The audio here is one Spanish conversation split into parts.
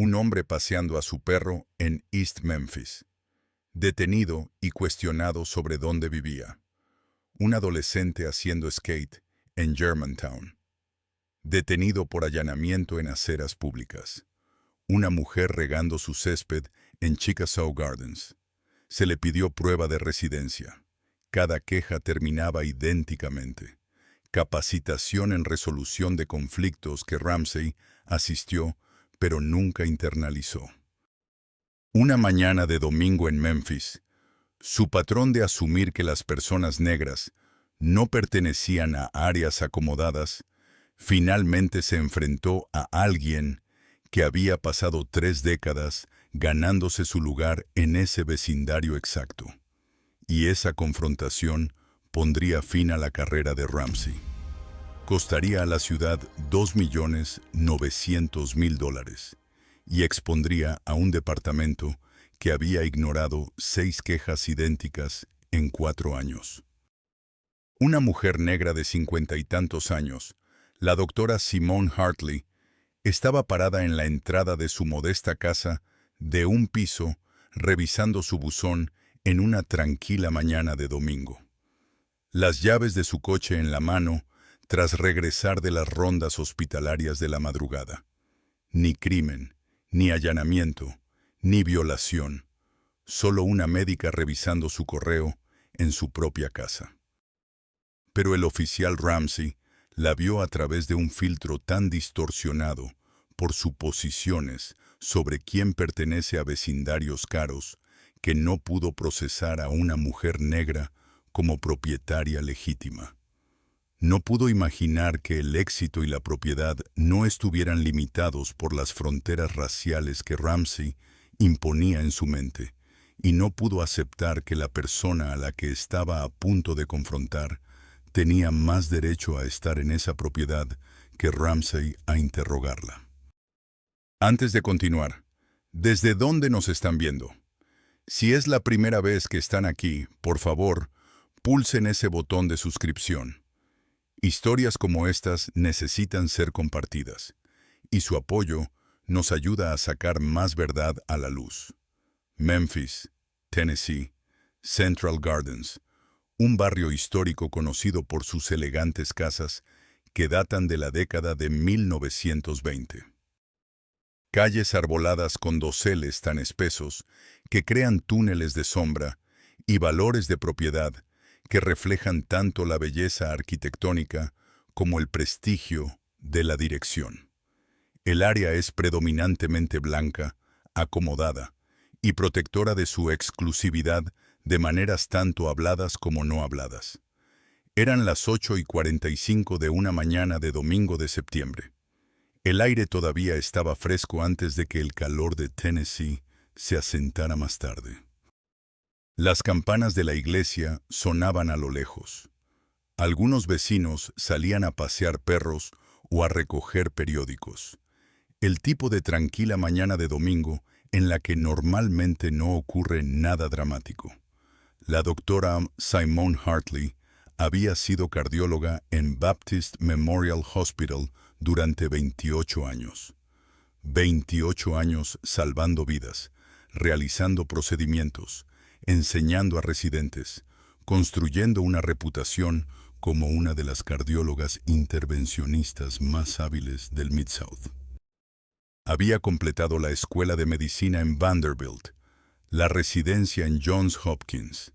un hombre paseando a su perro en East Memphis, detenido y cuestionado sobre dónde vivía. Un adolescente haciendo skate en Germantown, detenido por allanamiento en aceras públicas. Una mujer regando su césped en Chickasaw Gardens. Se le pidió prueba de residencia. Cada queja terminaba idénticamente. Capacitación en resolución de conflictos que Ramsey asistió, pero nunca internalizó. Una mañana de domingo en Memphis, su patrón de asumir que las personas negras no pertenecían a áreas acomodadas, finalmente se enfrentó a alguien que había pasado 3 décadas ganándose su lugar en ese vecindario exacto. Y esa confrontación pondría fin a la carrera de Ramsey. Costaría a la ciudad $2.900.000 y expondría a un departamento que había ignorado 6 quejas idénticas en 4 años. Una mujer negra de 50 y tantos años, la doctora Simone Hartley, estaba parada en la entrada de su modesta casa de un piso, revisando su buzón en una tranquila mañana de domingo. Las llaves de su coche en la mano, tras regresar de las rondas hospitalarias de la madrugada. Ni crimen, ni allanamiento, ni violación. Solo una médica revisando su correo en su propia casa. Pero el oficial Ramsey la vio a través de un filtro tan distorsionado por suposiciones sobre quién pertenece a vecindarios caros que no pudo procesar a una mujer negra como propietaria legítima. No pudo imaginar que el éxito y la propiedad no estuvieran limitados por las fronteras raciales que Ramsey imponía en su mente, y no pudo aceptar que la persona a la que estaba a punto de confrontar tenía más derecho a estar en esa propiedad que Ramsey a interrogarla. Antes de continuar, ¿desde dónde nos están viendo? Si es la primera vez que están aquí, por favor, pulsen ese botón de suscripción. Historias como estas necesitan ser compartidas, y su apoyo nos ayuda a sacar más verdad a la luz. Memphis, Tennessee, Central Gardens, un barrio histórico conocido por sus elegantes casas que datan de la década de 1920. Calles arboladas con doseles tan espesos que crean túneles de sombra y valores de propiedad que reflejan tanto la belleza arquitectónica como el prestigio de la dirección. El área es predominantemente blanca, acomodada y protectora de su exclusividad de maneras tanto habladas como no habladas. Eran las 8:45 de una mañana de domingo de septiembre. El aire todavía estaba fresco antes de que el calor de Tennessee se asentara más tarde. Las campanas de la iglesia sonaban a lo lejos. Algunos vecinos salían a pasear perros o a recoger periódicos. El tipo de tranquila mañana de domingo en la que normalmente no ocurre nada dramático. La doctora Simone Hartley había sido cardióloga en Baptist Memorial Hospital durante 28 años. 28 años salvando vidas, realizando procedimientos, enseñando a residentes, construyendo una reputación como una de las cardiólogas intervencionistas más hábiles del Mid-South. Había completado la escuela de medicina en Vanderbilt, la residencia en Johns Hopkins,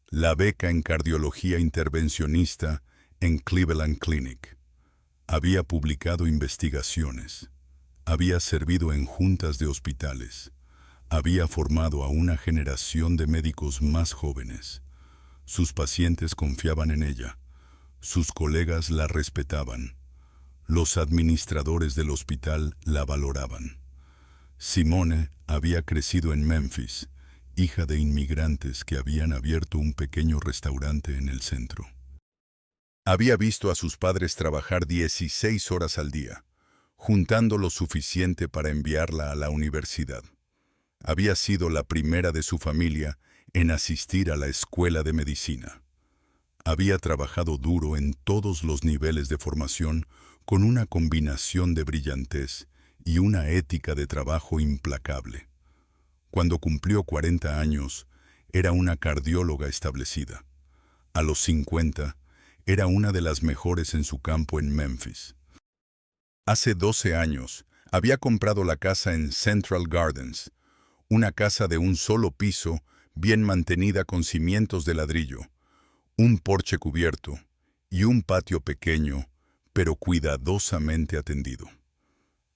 la beca en cardiología intervencionista en Cleveland Clinic. Había publicado investigaciones, había servido en juntas de hospitales, había formado a una generación de médicos más jóvenes. Sus pacientes confiaban en ella, sus colegas la respetaban, los administradores del hospital la valoraban. Simone había crecido en Memphis, hija de inmigrantes que habían abierto un pequeño restaurante en el centro. Había visto a sus padres trabajar 16 horas al día, juntando lo suficiente para enviarla a la universidad. Había sido la primera de su familia en asistir a la escuela de medicina. Había trabajado duro en todos los niveles de formación con una combinación de brillantez y una ética de trabajo implacable. Cuando cumplió 40 años, era una cardióloga establecida. A los 50, era una de las mejores en su campo en Memphis. Hace 12 años, había comprado la casa en Central Gardens, una casa de un solo piso, bien mantenida con cimientos de ladrillo, un porche cubierto y un patio pequeño, pero cuidadosamente atendido.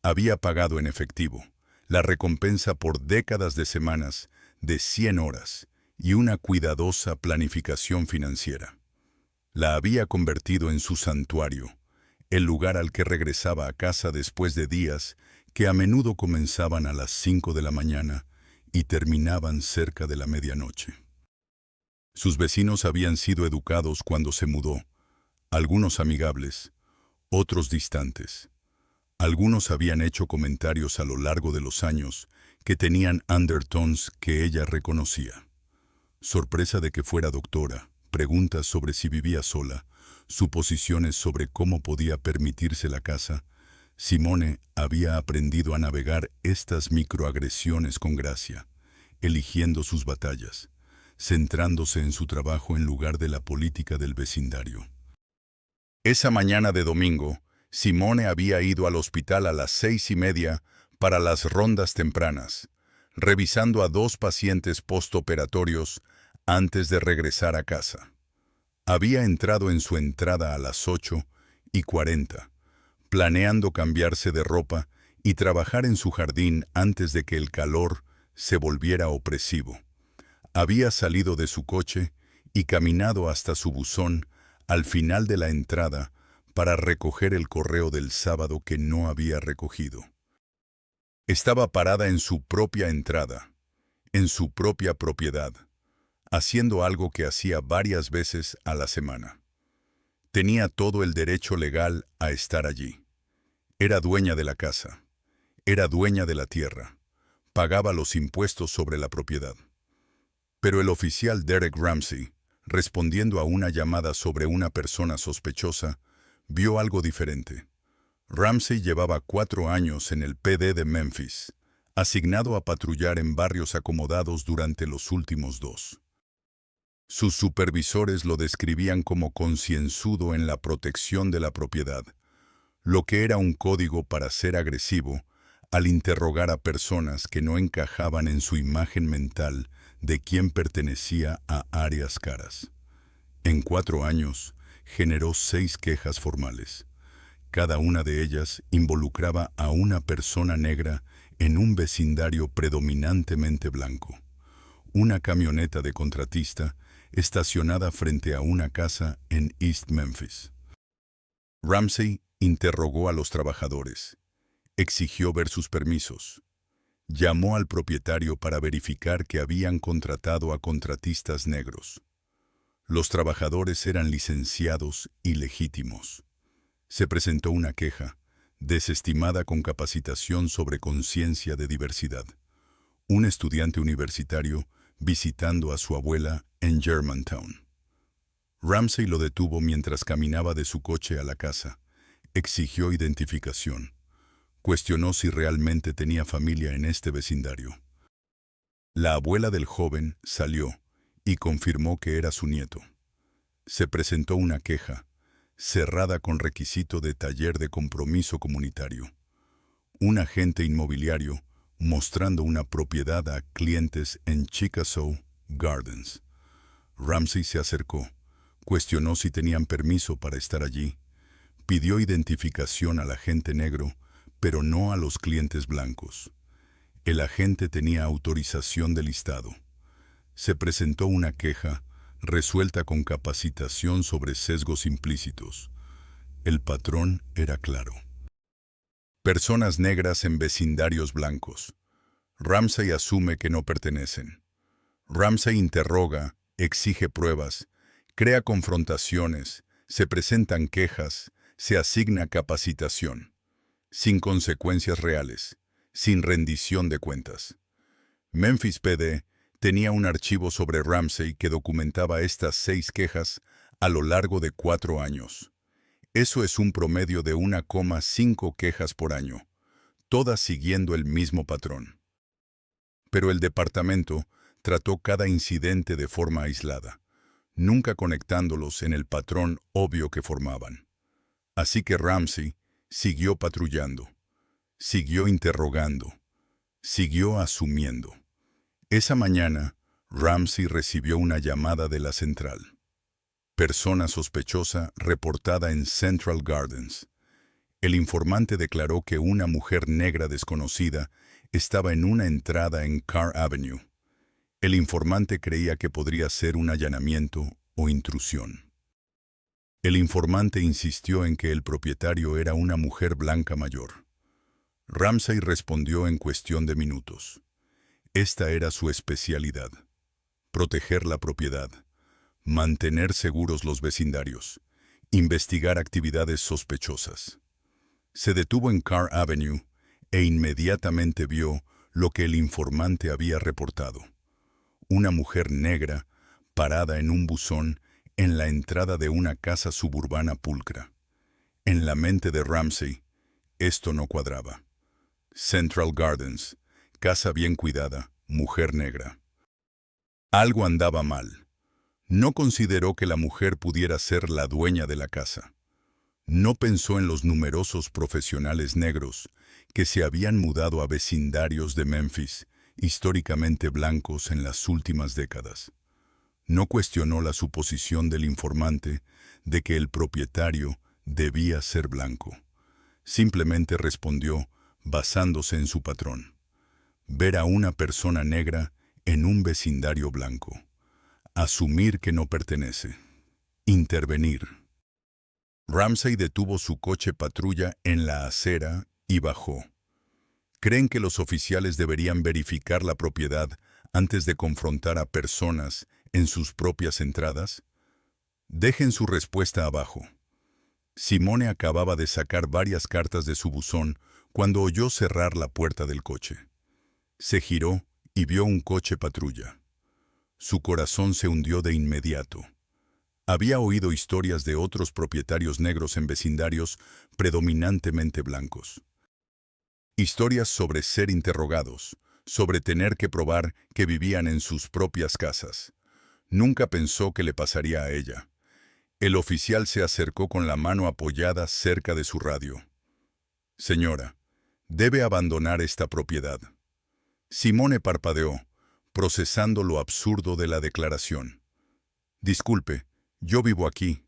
Había pagado en efectivo la recompensa por décadas de semanas de 100 horas y una cuidadosa planificación financiera. La había convertido en su santuario, el lugar al que regresaba a casa después de días que a menudo comenzaban a las 5 de la mañana y terminaban cerca de la medianoche. Sus vecinos habían sido educados cuando se mudó, algunos amigables, otros distantes. Algunos habían hecho comentarios a lo largo de los años que tenían undertones que ella reconocía. Sorpresa de que fuera doctora, preguntas sobre si vivía sola, suposiciones sobre cómo podía permitirse la casa. Simone había aprendido a navegar estas microagresiones con gracia, eligiendo sus batallas, centrándose en su trabajo en lugar de la política del vecindario. Esa mañana de domingo, Simone había ido al hospital a las 6:30 para las rondas tempranas, revisando a 2 pacientes postoperatorios antes de regresar a casa. Había entrado en su entrada a las 8:40, planeando cambiarse de ropa y trabajar en su jardín antes de que el calor se volviera opresivo. Había salido de su coche y caminado hasta su buzón al final de la entrada para recoger el correo del sábado que no había recogido. Estaba parada en su propia entrada, en su propia propiedad, haciendo algo que hacía varias veces a la semana. Tenía todo el derecho legal a estar allí. Era dueña de la casa, era dueña de la tierra, pagaba los impuestos sobre la propiedad. Pero el oficial Derek Ramsey, respondiendo a una llamada sobre una persona sospechosa, vio algo diferente. Ramsey llevaba 4 años en el PD de Memphis, asignado a patrullar en barrios acomodados durante los últimos 2. Sus supervisores lo describían como concienzudo en la protección de la propiedad, lo que era un código para ser agresivo al interrogar a personas que no encajaban en su imagen mental de quién pertenecía a áreas caras. En 4 años, generó 6 quejas formales. Cada una de ellas involucraba a una persona negra en un vecindario predominantemente blanco. Una camioneta de contratista estacionada frente a una casa en East Memphis. Ramsey interrogó a los trabajadores, exigió ver sus permisos, llamó al propietario para verificar que habían contratado a contratistas negros. Los trabajadores eran licenciados y legítimos. Se presentó una queja, desestimada con capacitación sobre conciencia de diversidad. Un estudiante universitario visitando a su abuela en Germantown. Ramsey lo detuvo mientras caminaba de su coche a la casa. Exigió identificación. Cuestionó si realmente tenía familia en este vecindario. La abuela del joven salió y confirmó que era su nieto. Se presentó una queja, cerrada con requisito de taller de compromiso comunitario. Un agente inmobiliario mostrando una propiedad a clientes en Chickasaw Gardens. Ramsey se acercó, cuestionó si tenían permiso para estar allí, pidió identificación al agente negro, pero no a los clientes blancos. El agente tenía autorización de listado. Se presentó una queja resuelta con capacitación sobre sesgos implícitos. El patrón era claro. Personas negras en vecindarios blancos. Ramsey asume que no pertenecen. Ramsey interroga, exige pruebas, crea confrontaciones, se presentan quejas, se asigna capacitación. Sin consecuencias reales, sin rendición de cuentas. Memphis PD tenía un archivo sobre Ramsey que documentaba estas 6 quejas a lo largo de 4 años. Eso es un promedio de 1,5 quejas por año, todas siguiendo el mismo patrón. Pero el departamento trató cada incidente de forma aislada, nunca conectándolos en el patrón obvio que formaban. Así que Ramsey siguió patrullando, siguió interrogando, siguió asumiendo. Esa mañana, Ramsey recibió una llamada de la central. Persona sospechosa reportada en Central Gardens. El informante declaró que una mujer negra desconocida estaba en una entrada en Carr Avenue. El informante creía que podría ser un allanamiento o intrusión. El informante insistió en que el propietario era una mujer blanca mayor. Ramsey respondió en cuestión de minutos. Esta era su especialidad: proteger la propiedad, mantener seguros los vecindarios, investigar actividades sospechosas. Se detuvo en Carr Avenue e inmediatamente vio lo que el informante había reportado: una mujer negra parada en un buzón en la entrada de una casa suburbana pulcra. En la mente de Ramsey, esto no cuadraba. Central Gardens, casa bien cuidada, mujer negra. Algo andaba mal. No consideró que la mujer pudiera ser la dueña de la casa. No pensó en los numerosos profesionales negros que se habían mudado a vecindarios de Memphis, históricamente blancos en las últimas décadas. No cuestionó la suposición del informante de que el propietario debía ser blanco. Simplemente respondió basándose en su patrón: ver a una persona negra en un vecindario blanco. Asumir que no pertenece. Intervenir. Ramsey detuvo su coche patrulla en la acera y bajó. ¿Creen que los oficiales deberían verificar la propiedad antes de confrontar a personas en sus propias entradas? Dejen su respuesta abajo. Simone acababa de sacar varias cartas de su buzón cuando oyó cerrar la puerta del coche. Se giró y vio un coche patrulla. Su corazón se hundió de inmediato. Había oído historias de otros propietarios negros en vecindarios predominantemente blancos. Historias sobre ser interrogados, sobre tener que probar que vivían en sus propias casas. Nunca pensó que le pasaría a ella. El oficial se acercó con la mano apoyada cerca de su radio. Señora, debe abandonar esta propiedad. Simone parpadeó, procesando lo absurdo de la declaración. Disculpe, yo vivo aquí.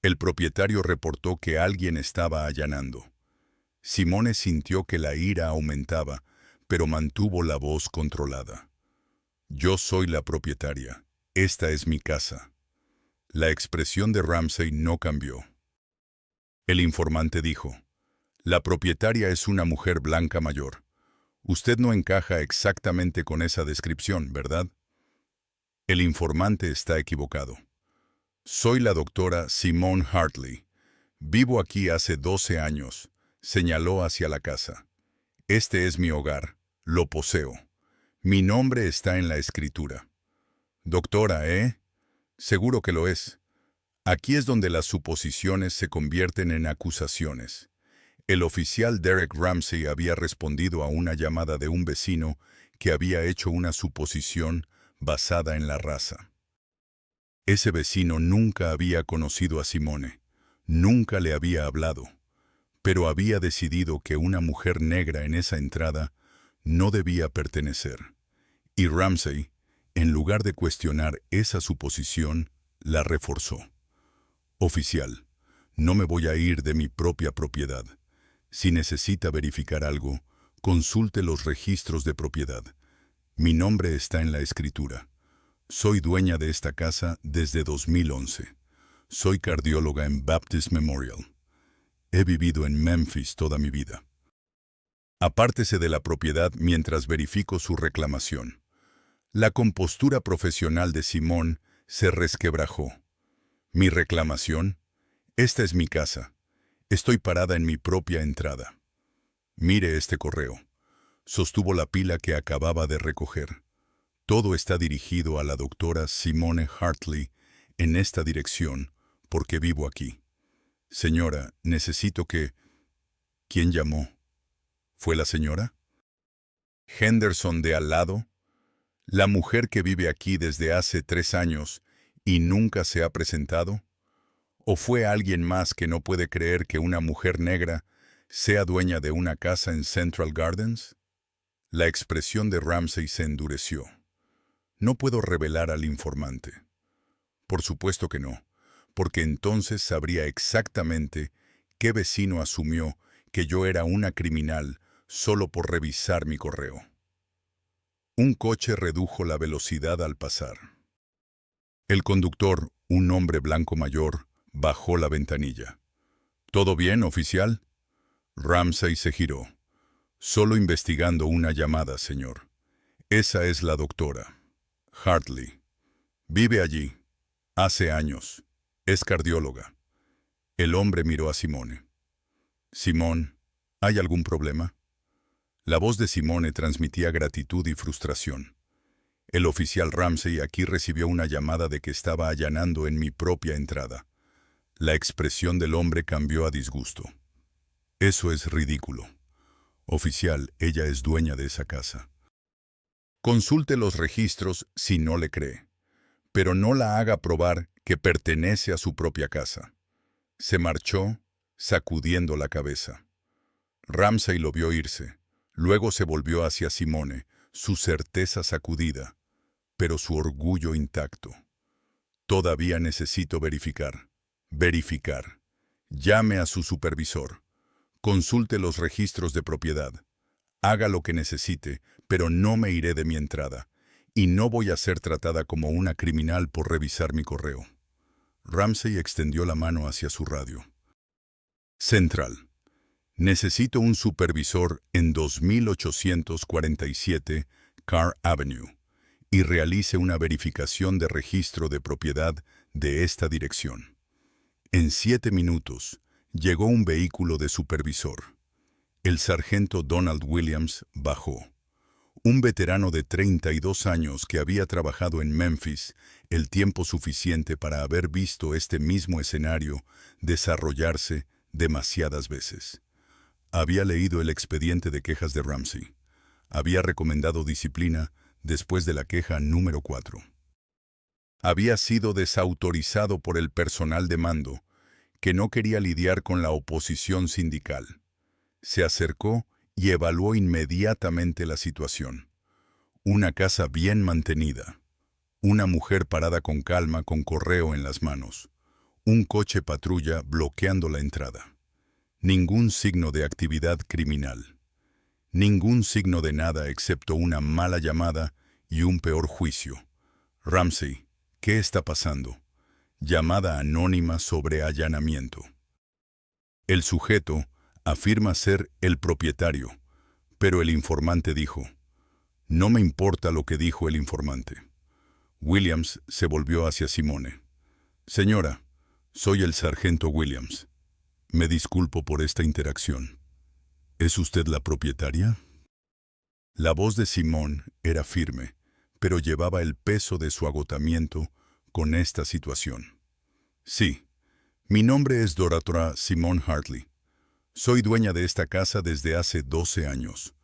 El propietario reportó que alguien estaba allanando. Simone sintió que la ira aumentaba, pero mantuvo la voz controlada. Yo soy la propietaria. Esta es mi casa. La expresión de Ramsey no cambió. El informante dijo: la propietaria es una mujer blanca mayor. Usted no encaja exactamente con esa descripción, ¿verdad? El informante está equivocado. Soy la doctora Simone Hartley. Vivo aquí hace 12 años, señaló hacia la casa. Este es mi hogar, lo poseo. Mi nombre está en la escritura. Doctora, ¿eh? Seguro que lo es. Aquí es donde las suposiciones se convierten en acusaciones. El oficial Derek Ramsey había respondido a una llamada de un vecino que había hecho una suposición basada en la raza. Ese vecino nunca había conocido a Simone, nunca le había hablado, pero había decidido que una mujer negra en esa entrada no debía pertenecer. Y Ramsey, en lugar de cuestionar esa suposición, la reforzó. Oficial, no me voy a ir de mi propia propiedad. Si necesita verificar algo, consulte los registros de propiedad. Mi nombre está en la escritura. Soy dueña de esta casa desde 2011. Soy cardióloga en Baptist Memorial. He vivido en Memphis toda mi vida. Apártese de la propiedad mientras verifico su reclamación. La compostura profesional de Simone se resquebrajó. ¿Mi reclamación? Esta es mi casa. Estoy parada en mi propia entrada. Mire este correo. Sostuvo la pila que acababa de recoger. Todo está dirigido a la doctora Simone Hartley en esta dirección, porque vivo aquí. Señora, necesito que... ¿Quién llamó? ¿Fue la señora Henderson de al lado? ¿La mujer que vive aquí desde hace 3 años y nunca se ha presentado? ¿O fue alguien más que no puede creer que una mujer negra sea dueña de una casa en Central Gardens? La expresión de Ramsey se endureció. No puedo revelar al informante. Por supuesto que no, porque entonces sabría exactamente qué vecino asumió que yo era una criminal solo por revisar mi correo. Un coche redujo la velocidad al pasar. El conductor, un hombre blanco mayor, bajó la ventanilla. ¿Todo bien, oficial? Ramsey se giró. Solo investigando una llamada, señor. Esa es la doctora Hartley. Vive allí. Hace años. Es cardióloga. El hombre miró a Simone. Simón, ¿hay algún problema? La voz de Simone transmitía gratitud y frustración. El oficial Ramsey aquí recibió una llamada de que estaba allanando en mi propia entrada. La expresión del hombre cambió a disgusto. Eso es ridículo. Oficial, ella es dueña de esa casa. Consulte los registros si no le cree, pero no la haga probar que pertenece a su propia casa. Se marchó, sacudiendo la cabeza. Ramsey lo vio irse. Luego se volvió hacia Simone, su certeza sacudida, pero su orgullo intacto. Todavía necesito verificar. Verificar. Llame a su supervisor. Consulte los registros de propiedad. Haga lo que necesite, pero no me iré de mi entrada. Y no voy a ser tratada como una criminal por revisar mi correo. Ramsey extendió la mano hacia su radio. Central. Necesito un supervisor en 2847 Carr Avenue y realice una verificación de registro de propiedad de esta dirección. En 7 minutos, llegó un vehículo de supervisor. El sargento Donald Williams bajó. Un veterano de 32 años que había trabajado en Memphis el tiempo suficiente para haber visto este mismo escenario desarrollarse demasiadas veces. Había leído el expediente de quejas de Ramsey. Había recomendado disciplina después de la queja número 4. Había sido desautorizado por el personal de mando, que no quería lidiar con la oposición sindical. Se acercó y evaluó inmediatamente la situación. Una casa bien mantenida. Una mujer parada con calma con correo en las manos. Un coche patrulla bloqueando la entrada. Ningún signo de actividad criminal. Ningún signo de nada excepto una mala llamada y un peor juicio. Ramsey, ¿qué está pasando? Llamada anónima sobre allanamiento. El sujeto afirma ser el propietario, pero el informante dijo, no me importa lo que dijo el informante. Williams se volvió hacia Simone. Señora, soy el sargento Williams. Me disculpo por esta interacción. ¿Es usted la propietaria? La voz de Simone era firme, pero llevaba el peso de su agotamiento con esta situación. Sí, mi nombre es Dorothea Simone Hartley. Soy dueña de esta casa desde hace 12 años.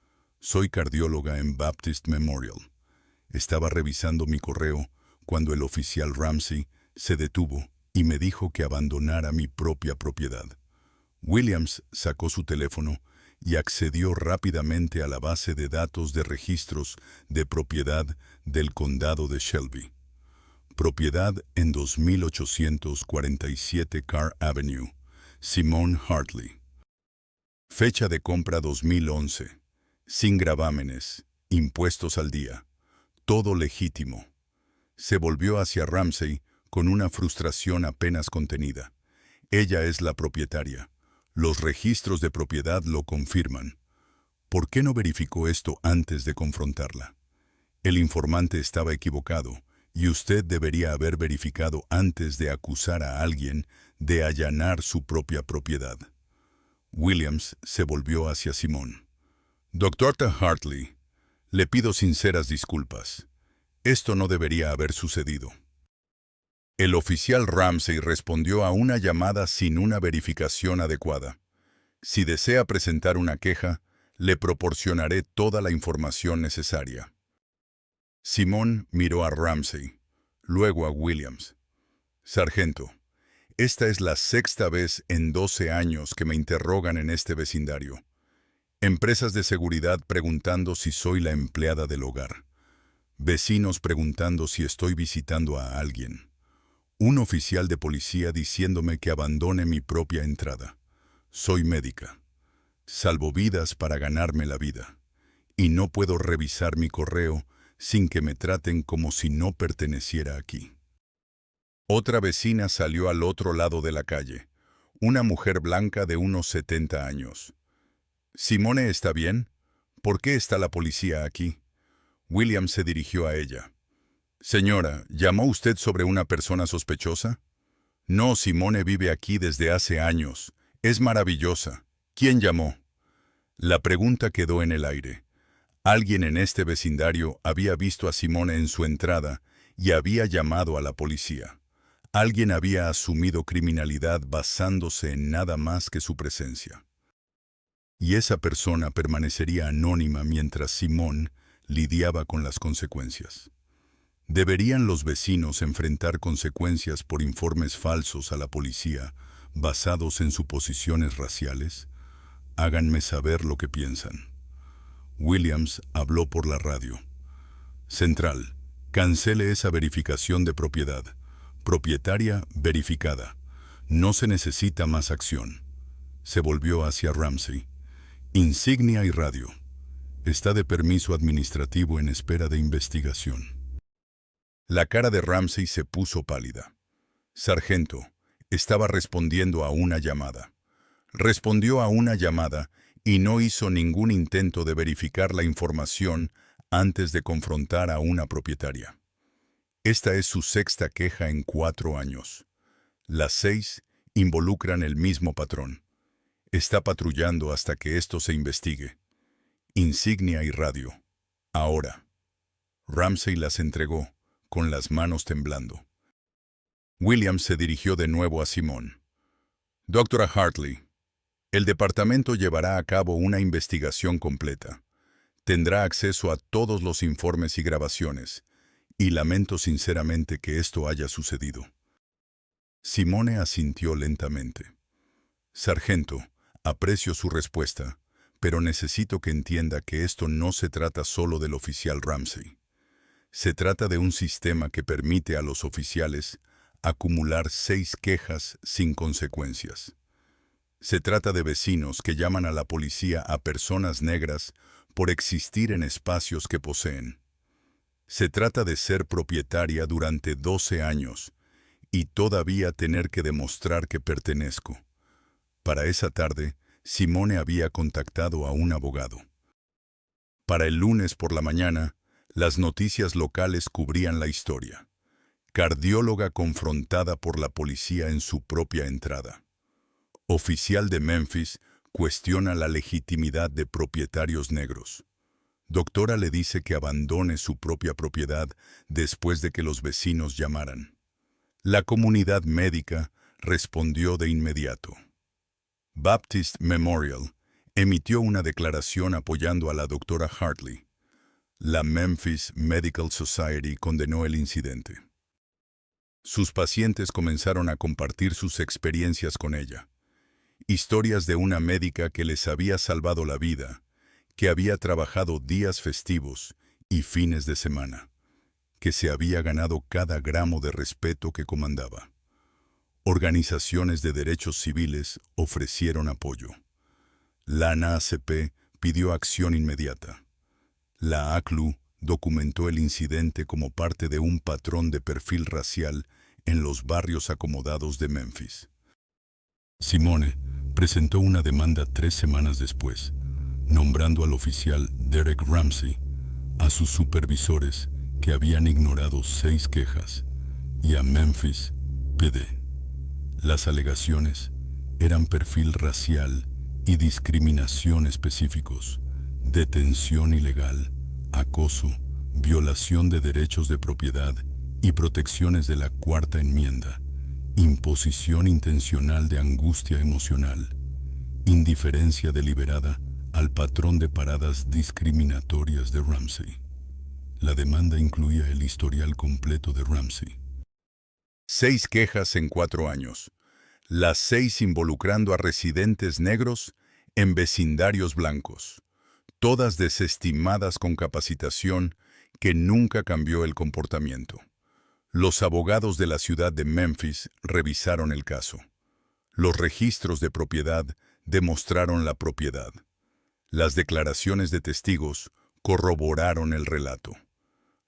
Soy cardióloga en Baptist Memorial. Estaba revisando mi correo cuando el oficial Ramsey se detuvo y me dijo que abandonara mi propia propiedad. Williams sacó su teléfono y accedió rápidamente a la base de datos de registros de propiedad del condado de Shelby. Propiedad en 2847 Carr Avenue, Simone Hartley. Fecha de compra 2011. Sin gravámenes, impuestos al día. Todo legítimo. Se volvió hacia Ramsey con una frustración apenas contenida. Ella es la propietaria. Los registros de propiedad lo confirman. ¿Por qué no verificó esto antes de confrontarla? El informante estaba equivocado y usted debería haber verificado antes de acusar a alguien de allanar su propia propiedad. Williams se volvió hacia Simón. Dr. Hartley, le pido sinceras disculpas. Esto no debería haber sucedido. El oficial Ramsey respondió a una llamada sin una verificación adecuada. Si desea presentar una queja, Le proporcionaré toda la información necesaria. Simón miró a Ramsey, luego a Williams. Sargento, esta es la sexta vez en 12 años que me interrogan en este vecindario. Empresas de seguridad preguntando si soy la empleada del hogar. Vecinos preguntando si estoy visitando a alguien. Un oficial de policía diciéndome que abandone mi propia entrada. Soy médica. Salvo vidas para ganarme la vida. Y no puedo revisar mi correo sin que me traten como si no perteneciera aquí. Otra vecina salió al otro lado de la calle. Una mujer blanca de unos 70 años. «Simone, ¿está bien? ¿Por qué está la policía aquí?» William se dirigió a ella. «Señora, ¿llamó usted sobre una persona sospechosa?» «No, Simone vive aquí desde hace años. Es maravillosa. ¿Quién llamó?» La pregunta quedó en el aire. Alguien en este vecindario había visto a Simone en su entrada y había llamado a la policía. Alguien había asumido criminalidad basándose en nada más que su presencia. Y esa persona permanecería anónima mientras Simone lidiaba con las consecuencias. ¿Deberían los vecinos enfrentar consecuencias por informes falsos a la policía basados en suposiciones raciales? Háganme saber lo que piensan. Williams habló por la radio. Central, cancele esa verificación de propiedad. Propietaria verificada. No se necesita más acción. Se volvió hacia Ramsey. Insignia y radio. Está de permiso administrativo en espera de investigación. La cara de Ramsey se puso pálida. Sargento, estaba respondiendo a una llamada. Respondió a una llamada y no hizo ningún intento de verificar la información antes de confrontar a una propietaria. Esta es su sexta queja en 4 años. Las 6 involucran el mismo patrón. Está patrullando hasta que esto se investigue. Insignia y radio. Ahora. Ramsey las entregó, con las manos temblando. Williams se dirigió de nuevo a Simón. «Doctora Hartley, el departamento llevará a cabo una investigación completa. Tendrá acceso a todos los informes y grabaciones, y lamento sinceramente que esto haya sucedido». Simone asintió lentamente. «Sargento, aprecio su respuesta, pero necesito que entienda que esto no se trata solo del oficial Ramsey. Se trata de un sistema que permite a los oficiales acumular 6 quejas sin consecuencias. Se trata de vecinos que llaman a la policía a personas negras por existir en espacios que poseen. Se trata de ser propietaria durante 12 años y todavía tener que demostrar que pertenezco. Para esa tarde, Simone había contactado a un abogado. Para el lunes por la mañana, las noticias locales cubrían la historia. Cardióloga confrontada por la policía en su propia entrada. Oficial de Memphis cuestiona la legitimidad de propietarios negros. Doctora le dice que abandone su propia propiedad después de que los vecinos llamaran. La comunidad médica respondió de inmediato. Baptist Memorial emitió una declaración apoyando a la doctora Hartley. La Memphis Medical Society condenó el incidente. Sus pacientes comenzaron a compartir sus experiencias con ella. Historias de una médica que les había salvado la vida, que había trabajado días festivos y fines de semana, que se había ganado cada gramo de respeto que comandaba. Organizaciones de derechos civiles ofrecieron apoyo. La NAACP pidió acción inmediata. La ACLU documentó el incidente como parte de un patrón de perfil racial en los barrios acomodados de Memphis. Simone presentó una demanda 3 semanas después, nombrando al oficial Derek Ramsey, a sus supervisores que habían ignorado 6 quejas, y a Memphis PD. Las alegaciones eran perfil racial y discriminación específicos, detención ilegal, acoso, violación de derechos de propiedad y protecciones de la Cuarta Enmienda, imposición intencional de angustia emocional, indiferencia deliberada al patrón de paradas discriminatorias de Ramsey. La demanda incluía el historial completo de Ramsey. 6 quejas en 4 años, las 6 involucrando a residentes negros en vecindarios blancos, todas desestimadas con capacitación que nunca cambió el comportamiento. Los abogados de la ciudad de Memphis revisaron el caso. Los registros de propiedad demostraron la propiedad. Las declaraciones de testigos corroboraron el relato.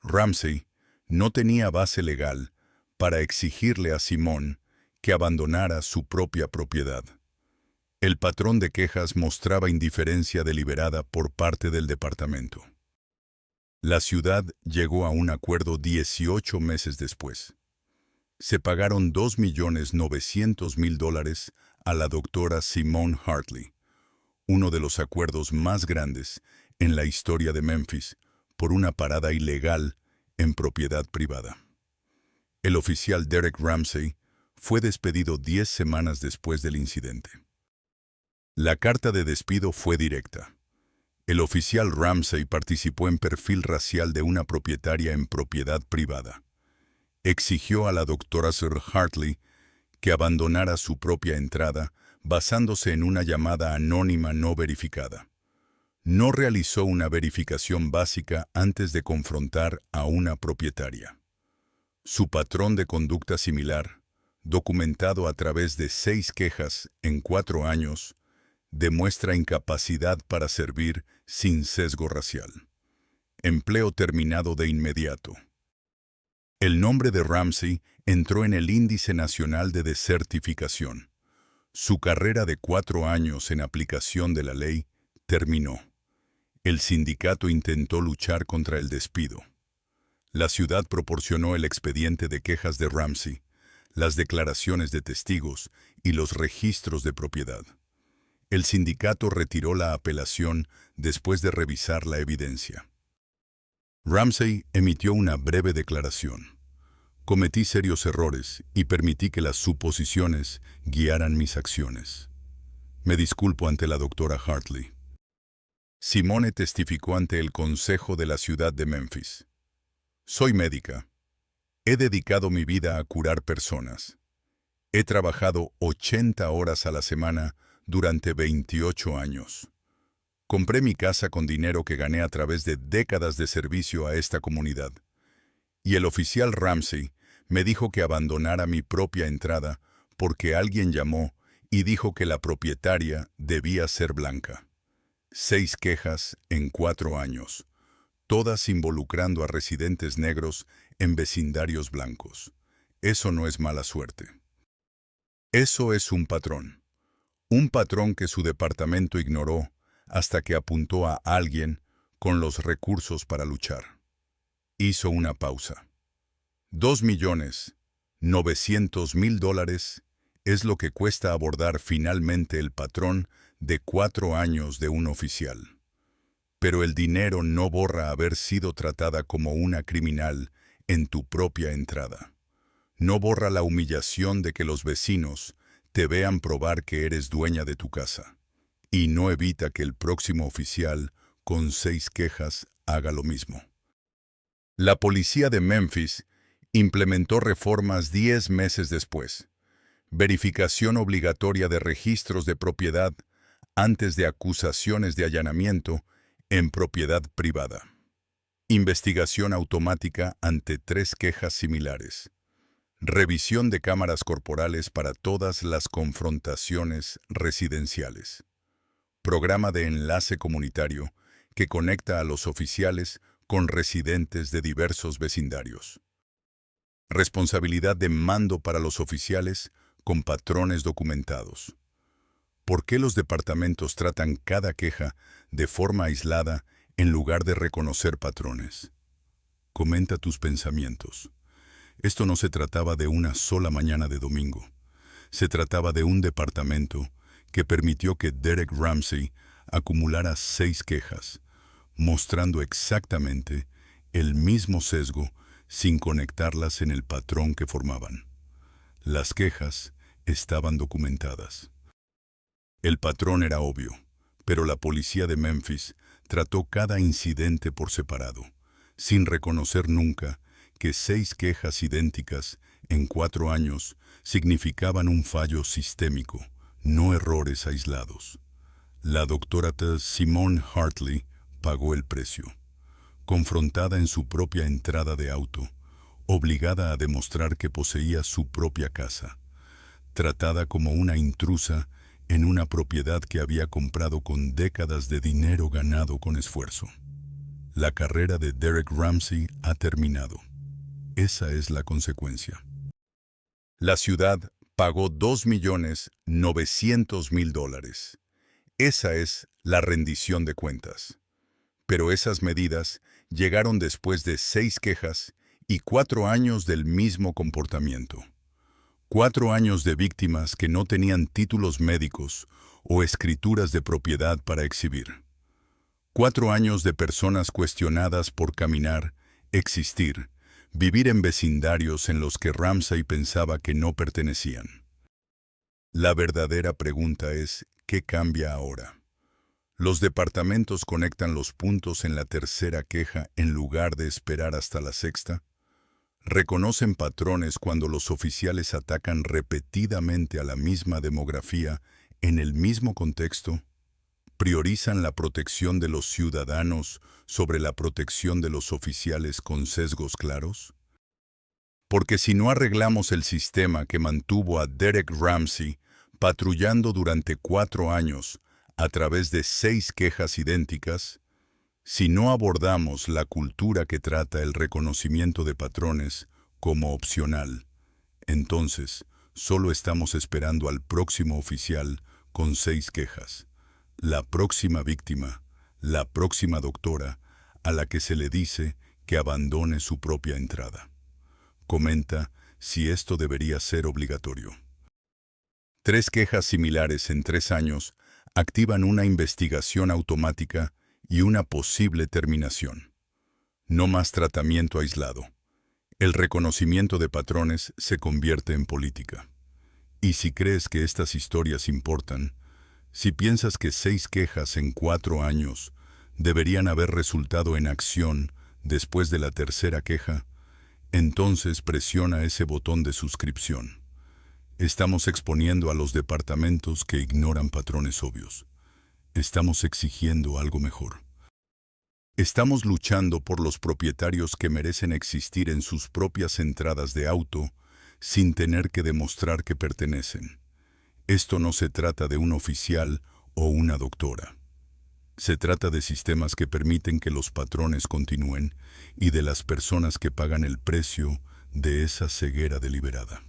Ramsey no tenía base legal para exigirle a Simone que abandonara su propia propiedad. El patrón de quejas mostraba indiferencia deliberada por parte del departamento. La ciudad llegó a un acuerdo 18 meses después. Se pagaron $2.900.000 a la doctora Simone Hartley, uno de los acuerdos más grandes en la historia de Memphis, por una parada ilegal en propiedad privada. El oficial Derek Ramsey fue despedido 10 semanas después del incidente. La carta de despido fue directa. El oficial Ramsey participó en perfil racial de una propietaria en propiedad privada. Exigió a la doctora Sir Hartley que abandonara su propia entrada basándose en una llamada anónima no verificada. No realizó una verificación básica antes de confrontar a una propietaria. Su patrón de conducta similar, documentado a través de 6 quejas en 4 años, demuestra incapacidad para servir sin sesgo racial. Empleo terminado de inmediato. El nombre de Ramsey entró en el Índice Nacional de Desertificación. Su carrera de 4 años en aplicación de la ley terminó. El sindicato intentó luchar contra el despido. La ciudad proporcionó el expediente de quejas de Ramsey, las declaraciones de testigos y los registros de propiedad. El sindicato retiró la apelación después de revisar la evidencia. Ramsey emitió una breve declaración. Cometí serios errores y permití que las suposiciones guiaran mis acciones. Me disculpo ante la doctora Hartley. Simone testificó ante el Consejo de la ciudad de Memphis. Soy médica. He dedicado mi vida a curar personas. He trabajado 80 horas a la semana durante 28 años. Compré mi casa con dinero que gané a través de décadas de servicio a esta comunidad. Y el oficial Ramsey me dijo que abandonara mi propia entrada porque alguien llamó y dijo que la propietaria debía ser blanca. 6 quejas en 4 años, todas involucrando a residentes negros en vecindarios blancos. Eso no es mala suerte. Eso es un patrón. Un patrón que su departamento ignoró hasta que apuntó a alguien con los recursos para luchar. Hizo una pausa. $2.900.000 es lo que cuesta abordar finalmente el patrón de 4 años de un oficial. Pero el dinero no borra haber sido tratada como una criminal en tu propia entrada. No borra la humillación de que los vecinos te vean probar que eres dueña de tu casa. Y no evita que el próximo oficial, con 6 quejas, haga lo mismo. La policía de Memphis implementó reformas 10 meses después. Verificación obligatoria de registros de propiedad antes de acusaciones de allanamiento en propiedad privada. Investigación automática ante 3 quejas similares. Revisión de cámaras corporales para todas las confrontaciones residenciales. Programa de enlace comunitario que conecta a los oficiales con residentes de diversos vecindarios. Responsabilidad de mando para los oficiales con patrones documentados. ¿Por qué los departamentos tratan cada queja de forma aislada en lugar de reconocer patrones? Comenta tus pensamientos. Esto no se trataba de una sola mañana de domingo. Se trataba de un departamento que permitió que Derek Ramsey acumulara 6 quejas, mostrando exactamente el mismo sesgo sin conectarlas en el patrón que formaban. Las quejas estaban documentadas. El patrón era obvio, Pero la policía de Memphis trató cada incidente por separado, sin reconocer nunca que 6 quejas idénticas en 4 años significaban un fallo sistémico, no errores aislados. La doctora Simone Hartley pagó el precio. Confrontada en su propia entrada de auto, obligada a demostrar que poseía su propia casa, tratada como una intrusa en una propiedad que había comprado con décadas de dinero ganado con esfuerzo. La carrera de Derek Ramsey ha terminado. Esa es la consecuencia. La ciudad pagó $2.900.000. Esa es la rendición de cuentas. Pero esas medidas llegaron después de 6 quejas y 4 años del mismo comportamiento. 4 años de víctimas que no tenían títulos médicos o escrituras de propiedad para exhibir. 4 años de personas cuestionadas por caminar, existir, vivir en vecindarios en los que Ramsey pensaba que no pertenecían. La verdadera pregunta es, ¿qué cambia ahora? Los departamentos conectan los puntos en la tercera queja en lugar de esperar hasta la sexta. Reconocen patrones cuando los oficiales atacan repetidamente a la misma demografía en el mismo contexto. Priorizan la protección de los ciudadanos sobre la protección de los oficiales con sesgos claros. Porque si no arreglamos el sistema que mantuvo a Derek Ramsey patrullando durante 4 años a través de 6 quejas idénticas, si no abordamos la cultura que trata el reconocimiento de patrones como opcional, entonces solo estamos esperando al próximo oficial con 6 quejas, la próxima víctima, la próxima doctora a la que se le dice que abandone su propia entrada. Comenta si esto debería ser obligatorio. 3 quejas similares en 3 años activan una investigación automática y una posible terminación. No más tratamiento aislado. El reconocimiento de patrones se convierte en política. Y si crees que estas historias importan, si piensas que 6 quejas en 4 años deberían haber resultado en acción después de la tercera queja, entonces presiona ese botón de suscripción. Estamos exponiendo a los departamentos que ignoran patrones obvios. Estamos exigiendo algo mejor. Estamos luchando por los propietarios que merecen existir en sus propias entradas de auto sin tener que demostrar que pertenecen. Esto no se trata de un oficial o una doctora. Se trata de sistemas que permiten que los patrones continúen y de las personas que pagan el precio de esa ceguera deliberada.